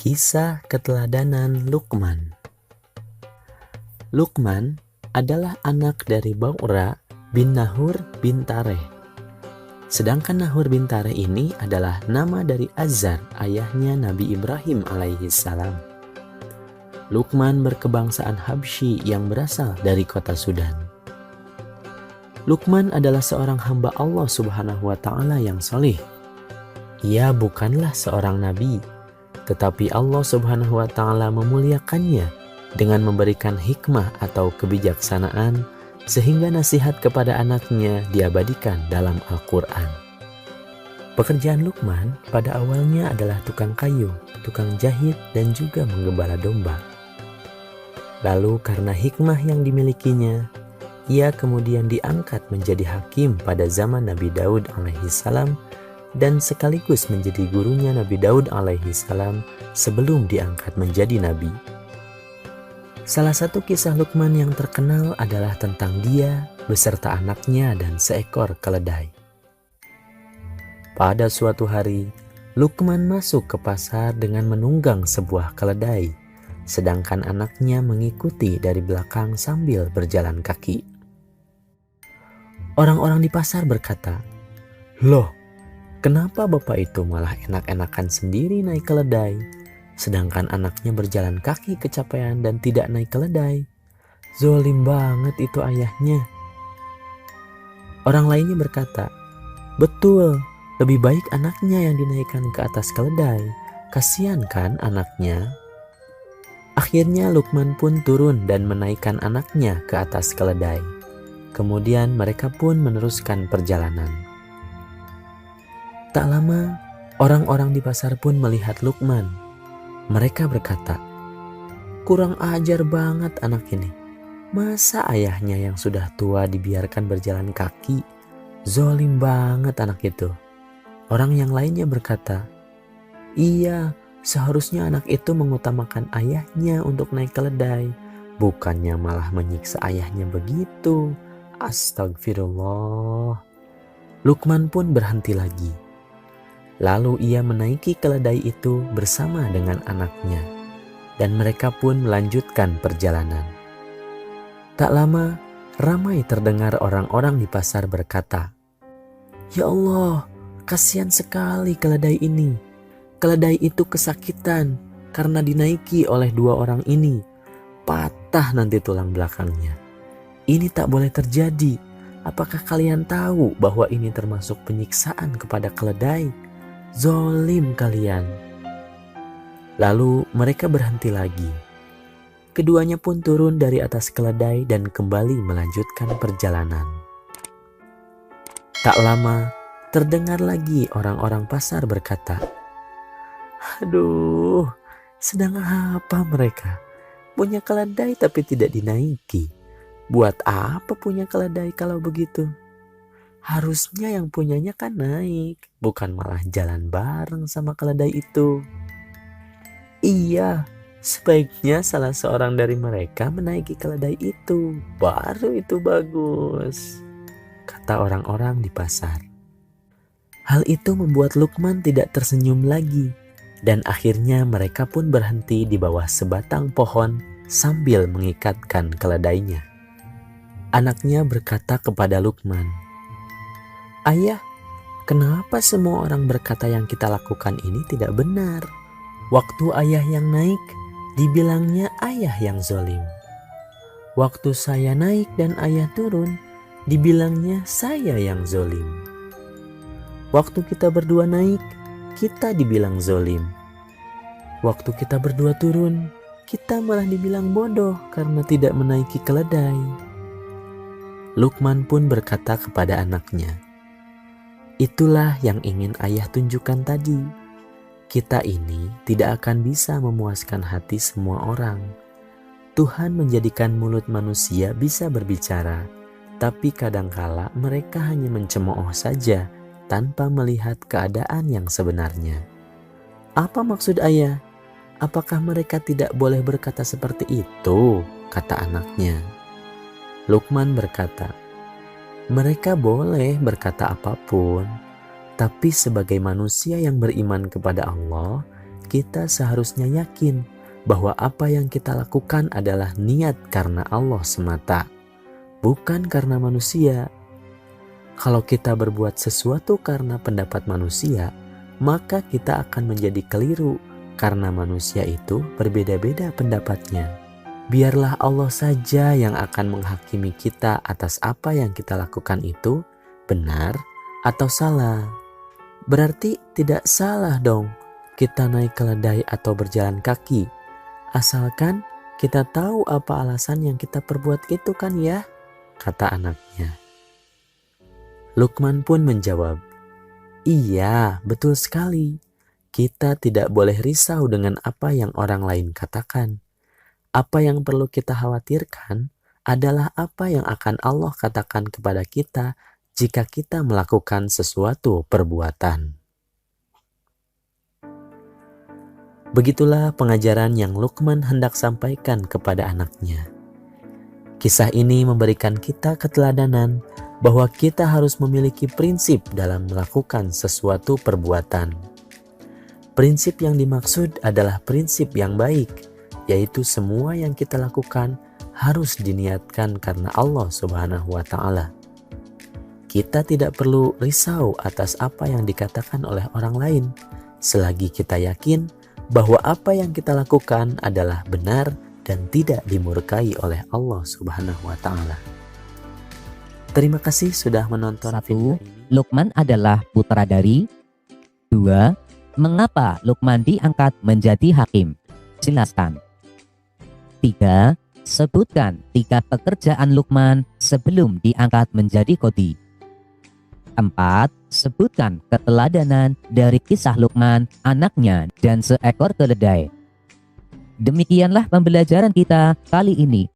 Kisah keteladanan Luqman. Luqman adalah anak dari Ba'ura bin Nahur bin Tareh. Sedangkan Nahur bin Tareh ini adalah nama dari Azar, ayahnya Nabi Ibrahim alaihi salam. Luqman berkebangsaan Habsyi yang berasal dari kota Sudan. Luqman adalah seorang hamba Allah subhanahu wa ta'ala yang soleh. Ia bukanlah seorang nabi, tetapi Allah subhanahu wa ta'ala memuliakannya dengan memberikan hikmah atau kebijaksanaan sehingga nasihat kepada anaknya diabadikan dalam Al-Quran. Pekerjaan Luqman pada awalnya adalah tukang kayu, tukang jahit, dan juga menggembala domba. Lalu karena hikmah yang dimilikinya, ia kemudian diangkat menjadi hakim pada zaman Nabi Daud alaihi salam dan sekaligus menjadi gurunya Nabi Daud alaihi salam sebelum diangkat menjadi nabi. Salah satu kisah Luqman yang terkenal adalah tentang dia beserta anaknya dan seekor keledai. Pada suatu hari, Luqman masuk ke pasar dengan menunggang sebuah keledai, sedangkan anaknya mengikuti dari belakang sambil berjalan kaki. Orang-orang di pasar berkata, "Loh, kenapa bapak itu malah enak-enakan sendiri naik keledai, sedangkan anaknya berjalan kaki kecapean dan tidak naik keledai? Zolim banget itu ayahnya." Orang lainnya berkata, "Betul, lebih baik anaknya yang dinaikkan ke atas keledai. Kasian kan anaknya?" Akhirnya Luqman pun turun dan menaikkan anaknya ke atas keledai. Kemudian mereka pun meneruskan perjalanan. Tak lama, orang-orang di pasar pun melihat Luqman. Mereka berkata, "Kurang ajar banget anak ini. Masa ayahnya yang sudah tua dibiarkan berjalan kaki? Zolim banget anak itu." Orang yang lainnya berkata, "Iya, seharusnya anak itu mengutamakan ayahnya untuk naik keledai, bukannya malah menyiksa ayahnya begitu. Astagfirullah." Luqman pun berhenti lagi. Lalu ia menaiki keledai itu bersama dengan anaknya, dan mereka pun melanjutkan perjalanan. Tak lama, ramai terdengar orang-orang di pasar berkata, "Ya Allah, kasihan sekali keledai ini. Keledai itu kesakitan karena dinaiki oleh dua orang ini. Patah nanti tulang belakangnya. Ini tak boleh terjadi. Apakah kalian tahu bahwa ini termasuk penyiksaan kepada keledai? Zolim kalian." Lalu mereka berhenti lagi. Keduanya pun turun dari atas keledai dan kembali melanjutkan perjalanan. Tak lama, terdengar lagi orang-orang pasar berkata, "Aduh, sedang apa mereka? Punya keledai tapi tidak dinaiki. Buat apa punya keledai kalau begitu? Harusnya yang punyanya kan naik, bukan malah jalan bareng sama keledai itu. Iya, sebaiknya salah seorang dari mereka menaiki keledai itu, baru itu bagus," kata orang-orang di pasar. Hal itu membuat Luqman tidak tersenyum lagi, dan akhirnya mereka pun berhenti di bawah sebatang pohon sambil mengikatkan keledainya. Anaknya berkata kepada Luqman, "Ayah, kenapa semua orang berkata yang kita lakukan ini tidak benar? Waktu ayah yang naik, dibilangnya ayah yang zolim. Waktu saya naik dan ayah turun, dibilangnya saya yang zolim. Waktu kita berdua naik, kita dibilang zolim. Waktu kita berdua turun, kita malah dibilang bodoh karena tidak menaiki keledai." Luqman pun berkata kepada anaknya, "Itulah yang ingin ayah tunjukkan tadi. Kita ini tidak akan bisa memuaskan hati semua orang. Tuhan menjadikan mulut manusia bisa berbicara, tapi kadangkala mereka hanya mencemooh saja tanpa melihat keadaan yang sebenarnya. Apa maksud ayah? Apakah mereka tidak boleh berkata seperti itu?" kata anaknya. Luqman berkata, "Mereka boleh berkata apapun, tapi sebagai manusia yang beriman kepada Allah, kita seharusnya yakin bahwa apa yang kita lakukan adalah niat karena Allah semata, bukan karena manusia. Kalau kita berbuat sesuatu karena pendapat manusia, maka kita akan menjadi keliru karena manusia itu berbeda-beda pendapatnya. Biarlah Allah saja yang akan menghakimi kita atas apa yang kita lakukan itu benar atau salah. Berarti tidak salah dong kita naik keledai atau berjalan kaki, asalkan kita tahu apa alasan yang kita perbuat itu kan ya, kata anaknya. Luqman pun menjawab, iya, betul sekali. Kita tidak boleh risau dengan apa yang orang lain katakan. Apa yang perlu kita khawatirkan adalah apa yang akan Allah katakan kepada kita jika kita melakukan sesuatu perbuatan. Begitulah pengajaran yang Luqman hendak sampaikan kepada anaknya. Kisah ini memberikan kita keteladanan bahwa kita harus memiliki prinsip dalam melakukan sesuatu perbuatan. Prinsip yang dimaksud adalah prinsip yang baik, yaitu semua yang kita lakukan harus diniatkan karena Allah Subhanahu wa Ta'ala. Kita tidak perlu risau atas apa yang dikatakan oleh orang lain, selagi kita yakin bahwa apa yang kita lakukan adalah benar dan tidak dimurkai oleh Allah Subhanahu wa Ta'ala. Terima kasih sudah menonton 1. video ini. Luqman adalah putra dari. 2. Mengapa Luqman diangkat menjadi hakim? Jelaskan. 3. Sebutkan 3 pekerjaan Luqman sebelum diangkat menjadi qadhi. 4. Sebutkan keteladanan dari kisah Luqman, anaknya, dan seekor keledai. Demikianlah pembelajaran kita kali ini.